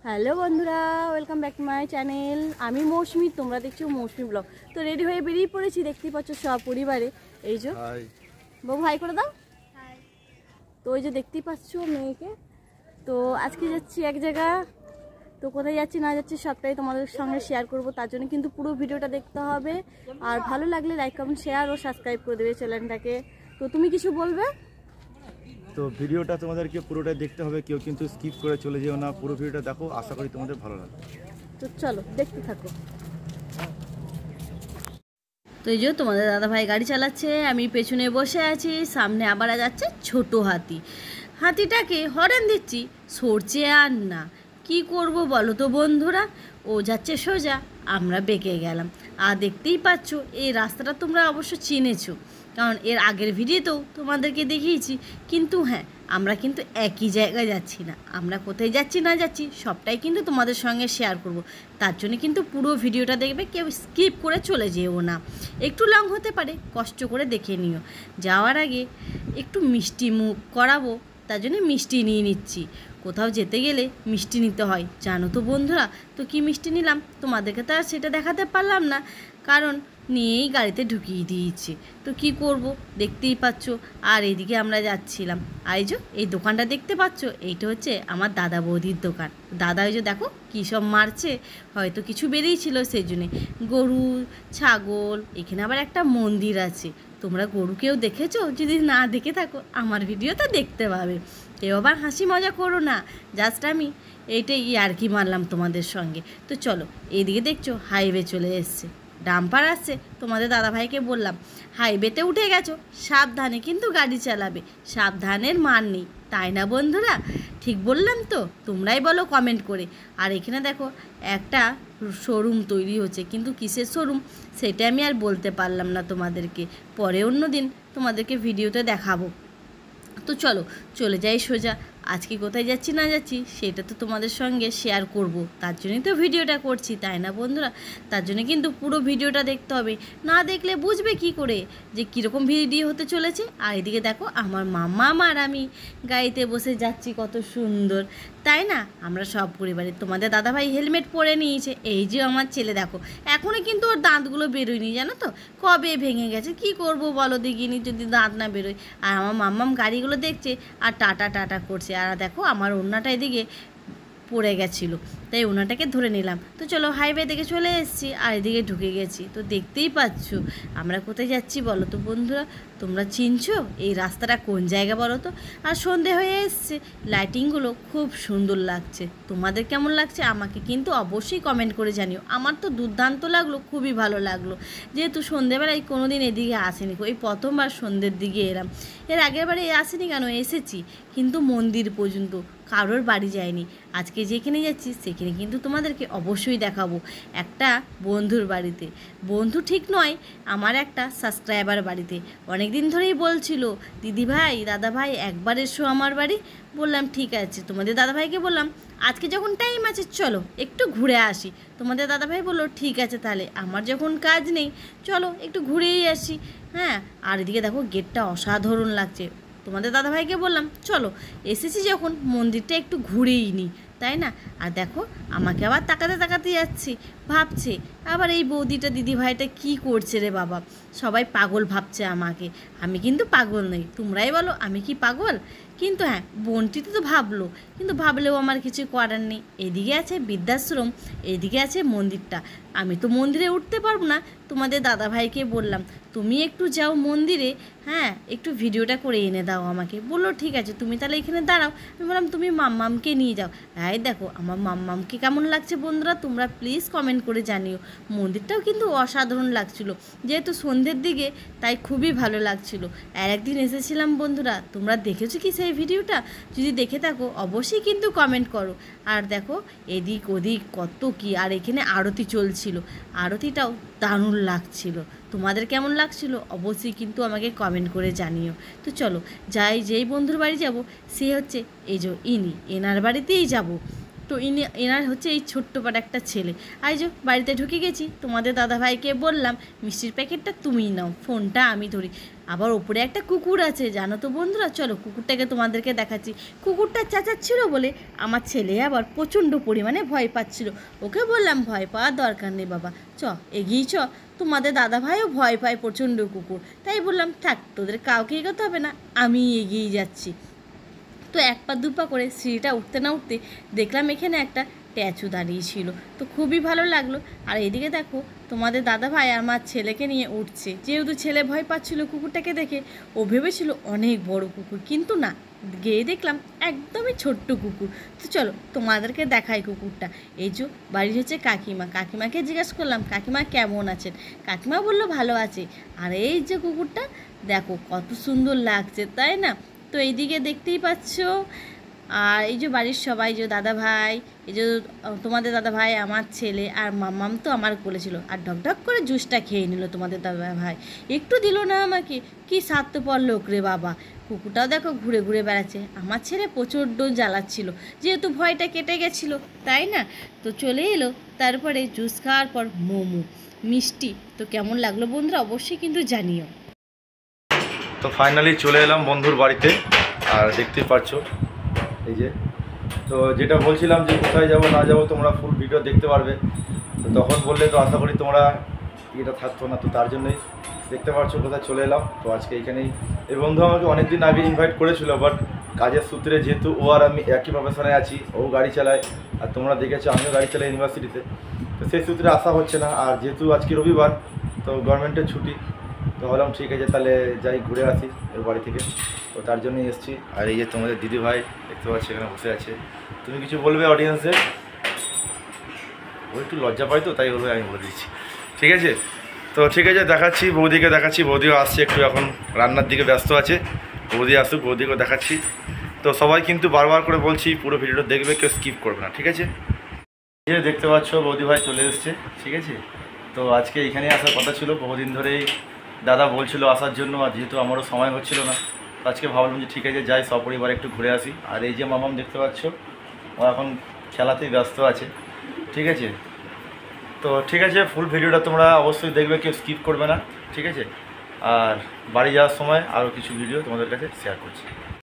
Hello বন্ধুরা, welcome back to my channel. আমি মৌসুমি, তোমরা দেখছো মৌসুমি ব্লগ। তো রেডি হয়ে বেরিয়ে পড়েছি, দেখতেই পাচ্ছ সব পরিবারে। এই যে বাবু হাই করে দাও। তো ওই যে দেখতেই পাচ্ছ মেয়েকে। তো আজকে যাচ্ছি এক জায়গা, তো কোথায় যাচ্ছি না যাচ্ছি সবটাই তোমাদের সঙ্গে শেয়ার করব। তার জন্য কিন্তু পুরো ভিডিওটা দেখতে হবে, আর ভালো লাগলে লাইক কমেন্ট শেয়ার ও সাবস্ক্রাইব করে দেবে চ্যানেলটাকে। তো তুমি কিছু বলবে? তো ভিডিওটা তোমাদেরকে পুরোটা দেখতে হবে, কেউ কিন্তু স্কিপ করে চলে যেও না, পুরো ভিডিওটা দেখো, আশা করি তোমাদের ভালো লাগবে। তো চলো দেখতে থাকো। তো এই যে তোমাদের দাদাভাই গাড়ি চালাচ্ছে, আমি পেছনে বসে আছি, সামনে আবার যাচ্ছে ছোট হাতি। হাতিটাকে হরেন দিচ্ছি, সরছে আর না। কি করব বলো তো বন্ধুরা, ও যাচ্ছে সোজা, আমরা বেঁকে গেলাম। আর দেখতেই পাচ্ছ এই রাস্তাটা তোমরা অবশ্য চিনেছো, কারণ এর আগের ভিডিওতেও তোমাদেরকে দেখিয়েছি। কিন্তু হ্যাঁ, আমরা কিন্তু একই জায়গায় যাচ্ছি না, আমরা কোথায় যাচ্ছি না যাচ্ছি সবটাই কিন্তু তোমাদের সঙ্গে শেয়ার করব। তার জন্য কিন্তু পুরো ভিডিওটা দেখবে, কেউ স্কিপ করে চলে যেও না। একটু লং হতে পারে, কষ্ট করে দেখে নিও। যাওয়ার আগে একটু মিষ্টি মুখ করাবো, তার জন্য মিষ্টি নিয়ে নিচ্ছি। কোথাও যেতে গেলে মিষ্টি নিতে হয়, জানো তো বন্ধুরা। তো কি মিষ্টি নিলাম তোমাদেরকে তো আর সেটা দেখাতে পারলাম না, কারণ নিয়েই গাড়িতে ঢুকিয়ে দিয়েছি। তো কি করব, দেখতেই পাচ্ছ। আর এইদিকে আমরা যাচ্ছিলাম, আর এই যে এই দোকানটা দেখতে পাচ্ছ, এইটা হচ্ছে আমার দাদা বৌদির দোকান। দাদা ওই যে দেখো কী সব মারছে, হয়তো কিছু বেরিয়েছিল সেই জন্যে। গরু, ছাগল, এখানে আবার একটা মন্দির আছে। তোমরা গরুকেও দেখেছো? যদি না দেখে থাকো আমার ভিডিওটা দেখতে পাবে। কেউ আবার হাসি মজা করো না, জাস্ট আমি এইটাই ইয়ার্কি মারলাম তোমাদের সঙ্গে। তো চলো, এইদিকে দেখছো হাইওয়ে চলে এসছে, ডাম্পার আসছে। তোমাদের দাদাভাইকে বললাম হাইওয়েতে উঠে গেছো, সাবধানে কিন্তু গাড়ি চালাবে, সাবধানের মান নেই, তাই না বন্ধুরা? ঠিক বললাম তো? তোমরাই বলো কমেন্ট করে। আর এখানে দেখো একটা শোরুম তৈরি হচ্ছে, কিন্তু কিসের শোরুম সেটা আমি আর বলতে পারলাম না তোমাদেরকে, পরে অন্য দিন তোমাদেরকে ভিডিওতে দেখাবো। তো চলো চলে যাই সোজা। আজকে কোথায় যাচ্ছি না যাচ্ছি সেটা তো তোমাদের সঙ্গে শেয়ার করব, তার জন্যই তো ভিডিওটা করছি, তাই না বন্ধুরা? তার জন্য কিন্তু পুরো ভিডিওটা দেখতে হবে, না দেখলে বুঝবে কি করে যে কীরকম ভিডিও হতে চলেছে। আর এদিকে দেখো আমার মামা আর আমি গাড়িতে বসে যাচ্ছি, কত সুন্দর, তাই না? আমরা সব পরিবারে। তোমাদের দাদাভাই হেলমেট পরে নিয়েছে, এই যে আমার ছেলে দেখো, এখনও কিন্তু ওর দাঁতগুলো বেরোয়নি, জানো তো, কবে ভেঙে গেছে। কি করব বলো দেখিনি, যদি দাঁত না বেরোয়। আর আমার মাম্মাম গাড়িগুলো দেখছে আর টাটা টাটা করছে। আর দেখো আমার ওড়নাটা এদিকে পড়ে গেছিলো, তাই ওনাটাকে ধরে নিলাম। তো চলো হাইওয়ে থেকে চলে এসেছি, আর এদিকে ঢুকে গেছি। তো দেখতেই পাচ্ছ আমরা কোথায় যাচ্ছি বলো তো বন্ধুরা, তোমরা চিনছো এই রাস্তাটা কোন জায়গা বলো তো? আর সন্ধে হয়ে এসছে, লাইটিংগুলো খুব সুন্দর লাগছে। তোমাদের কেমন লাগছে আমাকে কিন্তু অবশ্যই কমেন্ট করে জানিও। আমার তো দুর্দান্ত লাগলো, খুবই ভালো লাগলো, যেহেতু সন্ধেবেলায় কোনো দিন এদিকে আসেনি, এই প্রথমবার সন্ধ্যের দিকে এলাম। এর আগের বারে আসেনি কেন, এসেছি কিন্তু মন্দির পর্যন্ত, কারোর বাড়ি যায়নি। আজকে যেখানে যাচ্ছি সেখানে কিন্তু তোমাদেরকে অবশ্যই দেখাবো, একটা বন্ধুর বাড়িতে। বন্ধু ঠিক নয়, আমার একটা সাবস্ক্রাইবার বাড়িতে। অনেক দিন ধরেই বলছিল দিদিভাই দাদাভাই একবার এসো আমার বাড়ি। বললাম ঠিক আছে, তোমাদের দাদাভাইকে বললাম আজকে যখন টাইম আছে চলো একটু ঘুরে আসি। তোমাদের দাদাভাই বললো ঠিক আছে তাহলে, আমার যখন কাজ নেই চলো একটু ঘুরেই আসি। হ্যাঁ, আর এদিকে দেখো গেটটা অসাধারণ লাগছে। তোমাদের দাদাভাইকে বললাম চলো এসেছি যখন মন্দিরটা একটু ঘুরেই নিই, তাই না? আর দেখো আমাকে আবার তাকাতে তাকাতে যাচ্ছি, ভাবছে আবার এই বৌদিটা দিদিভাইটা কি করছে রে বাবা, সবাই পাগল ভাবছে আমাকে। আমি কিন্তু পাগল নই, তোমরাই বলো আমি কি পাগল? কিন্তু হ্যাঁ, বোনটিতে তো ভাবলো, কিন্তু ভাবলেও আমার কিছু করার নেই। এদিকে আছে বৃদ্ধাশ্রম, এদিকে আছে মন্দিরটা। আমি তো মন্দিরে উঠতে পারবো না, তোমাদের দাদাভাইকে বললাম তুমি একটু যাও মন্দিরে, হ্যাঁ একটু ভিডিওটা করে এনে দাও আমাকে। বললো ঠিক আছে তুমি তাহলে এখানে দাঁড়াও। আমি বললাম তুমি মাম্মামকে নিয়ে যাও। এই দেখো আমার মাম্মামকে কেমন লাগছে বন্ধুরা, তোমরা প্লিজ কমেন্ট করে জানিও। মন্দিরটাও কিন্তু অসাধারণ লাগছিলো, যেহেতু সন্ধ্যের দিকে তাই খুবই ভালো লাগছিলো। আর একদিন এসেছিলাম বন্ধুরা, তোমরা দেখেছো কি সেই ভিডিওটা? যদি দেখে থাকো অবশ্যই কিন্তু কমেন্ট করো। আর দেখো এদিক ওদিক কত কি, আর এখানে আরতি চলছিল, আরতিটাও দারুণ লাগছিল। তোমাদের কেমন লাগছিল অবশ্যই কিন্তু আমাকে কমেন্ট করে জানিও। তো চলো যাই, যেই বন্ধুর বাড়ি যাব সে হচ্ছে এই যে এনার বাড়িতেই যাব। তো এনার হচ্ছে এই ছোট্টপাট একটা ছেলে। আই যে বাড়িতে ঢুকে গেছি, তোমাদের দাদাভাইকে বললাম মিষ্টির প্যাকেটটা তুমিই নাও, ফোনটা আমি ধরি। আবার ওপরে একটা কুকুর আছে জানো তো বন্ধুরা। চলো কুকুরটাকে তোমাদেরকে দেখাচ্ছি। কুকুরটা চেঁচাচ্ছিল বলে আমার ছেলে আবার প্রচণ্ড পরিমাণে ভয় পাচ্ছিল। ওকে বললাম ভয় পাওয়ার দরকার নেই বাবা, এগিয়ে তোমাদের দাদা ভাইও ভয় পায় প্রচণ্ড কুকুর, তাই বললাম থাক তোদের কাউকে এগোতে হবে না, আমি এগিয়ে যাচ্ছি। তো এক পা দু পা করে সিঁড়িটা উঠতে না উঠতে দেখলাম এখানে একটা স্ট্যাচু দাঁড়িয়েছিল, তো খুবই ভালো লাগলো। আর এদিকে দেখো তোমাদের দাদা ভাই আমার ছেলেকে নিয়ে উঠছে, যেহেতু ছেলে ভয় পাচ্ছিল কুকুরটাকে দেখে, ও ভেবেছিল অনেক বড় কুকুর, কিন্তু না, গিয়ে দেখলাম একদমই ছোট্ট কুকুর। তো চলো তোমাদেরকে দেখাই কুকুরটা। এই যে বাড়ি হচ্ছে কাকিমা, কাকিমাকে জিজ্ঞেস করলাম কাকিমা কেমন আছেন, কাকিমা বললো ভালো আছে। আর এই যে কুকুরটা দেখো কত সুন্দর লাগছে তাই না। তো এইদিকে দেখতেই পাচ্ছ, আর এই যে বাড়ির সবাই, যে দাদা ভাই, এই যে তোমাদের দাদা ভাই, আমার ছেলে আর মাম্মাম তো আমার কোলে ছিল, আর ঢকঢক করে জুসটা খেয়ে নিল তোমাদের দাদা ভাই, একটু দিল না আমাকে। কি স্বার্থপর লোক রে বাবা। কুকুরটাও দেখো ঘুরে ঘুরে বেড়াচ্ছে, আমার ছেলে প্রচণ্ড জ্বালাচ্ছিল, যেহেতু ভয়টা কেটে গেছিলো তাই না। তো চলে এলো, তারপরে জুস খাওয়ার পর মোমো মিষ্টি। তো কেমন লাগলো বন্ধুরা অবশ্যই কিন্তু জানিও। তো ফাইনালি চলে এলাম বন্ধুর বাড়িতে, আর দেখতেই পাচ্ছ এই যে। তো যেটা বলছিলাম যে কোথায় যাব না যাব তোমরা ফুল ভিডিও দেখতে পারবে, তো তখন বললে তো আশা করি তোমরা এটা থাকতো না, তো তার জন্যই দেখতে পাচ্ছ কোথায় চলে এলাম। তো আজকে এইখানেই এই বন্ধু আমাকে অনেক দিন আগে ইনভাইট করেছিল, বাট কাজের সূত্রে যেহেতু ও আর আমি একই প্রফেশনে আছি, ও গাড়ি চালায় আর তোমরা দেখেছো আমিও গাড়ি চালাই ইউনিভার্সিটিতে, তো সেই সূত্রে আসা হচ্ছে না। আর যেহেতু আজকে রবিবার, তো গভর্নমেন্টের ছুটি, তো ভাবলাম ঠিক আছে তাহলে যাই ঘুরে আসি ওর বাড়ি থেকে, তো তার জন্যই এসেছি। আর এই যে তোমাদের দিদি ভাই দেখতে পাচ্ছি এখানে বসে আছে। তুমি কিছু বলবে অডিয়েন্সে? ও একটু লজ্জা পাই তো তাই বলবে, আমি বলে দিচ্ছি, ঠিক আছে। তো ঠিক আছে দেখাচ্ছি, বৌদিকে দেখাচ্ছি, বৌদিও আসছে, একটু এখন রান্নার দিকে ব্যস্ত আছে, বৌদি আসুক, বৌদিকেও দেখাচ্ছি। তো সবাই কিন্তু বারবার করে বলছি পুরো ভিডিওটা দেখবে, কেউ স্কিপ করবে না, ঠিক আছে। এই যে দেখতে পাচ্ছ বৌদি ভাই চলে এসছে, ঠিক আছে। তো আজকে এখানে আসার কথা ছিল, বহুদিন ধরেই দাদা বলছিল আসার জন্য, আর যেহেতু আমারও সময় হচ্ছিল না, তো আজকে ভাবলাম যে ঠিক আছে যাই সপরিবারে একটু ঘুরে আসি। আর এই যে মামাম দেখতে পাচ্ছ, ও এখন খেলাতেই ব্যস্ত আছে, ঠিক আছে। তো ঠিক আছে ফুল ভিডিওটা তোমরা অবশ্যই দেখবে, কেউ স্কিপ করবে না, ঠিক আছে। আর বাড়ি যাওয়ার সময় আরও কিছু ভিডিও তোমাদের কাছে শেয়ার করছি।